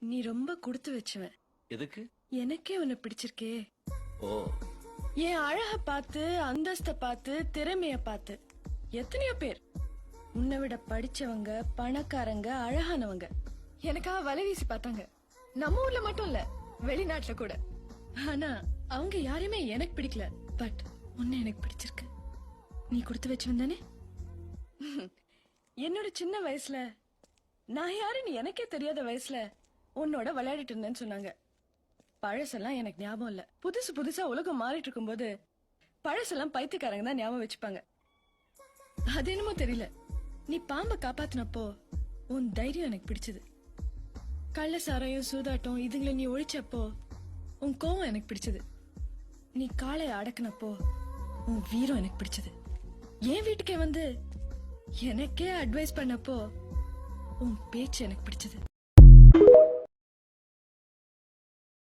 நீ ரொம்ப கொடுத்து வச்சவன். எதுக்கு? எனக்கே உன்னை பிடிச்சிருக்கே. ஓ, என் அழக பார்த்து, அந்தஸ்த பார்த்து, திறமைய பார்த்து எத்தனையோ பேர் உன்னை விட படிச்சவங்க, பணக்காரங்க, அழகானவங்க எனக்காக வலை வீசி பார்த்தாங்க. நம்ம ஊர்ல மட்டும் இல்ல, வெளிநாட்டுல கூட. ஆனா அவங்க யாரையுமே எனக்கு பிடிக்கல. பட் உன்னை எனக்கு பிடிச்சிருக்கு. நீ கொடுத்து வச்சவன் தானே? என்னோட சின்ன வயசுல நான் யாருன்னு எனக்கே தெரியாத வயசுல உன்னோட விளையாடிட்டு இருந்தேன்னு சொன்னாங்க. பழசெல்லாம் எனக்கு ஞாபகம் இல்ல. புதுசு புதுசா உலகம் மாறிட்டு இருக்கும்போது பழசெல்லாம் பைத்தியக்காரங்க தான் ஞாபகம் வச்சுப்பாங்க. அது என்னமோ தெரியல, நீ பாம்ப காப்பாத்தினப்போ உன் தைரியம் எனக்கு பிடிச்சது. கள்ள சாராயம், சூதாட்டம் இதுங்களை நீ ஒழிச்சப்போ உன் கோவம் எனக்கு பிடிச்சது. நீ காளைய அடக்குனப்போ உன் வீரம் எனக்கு பிடிச்சது. என் வீட்டுக்கே வந்து எனக்கே அட்வைஸ் பண்ணப்போ உன் பேச்சு எனக்கு பிடிச்சது.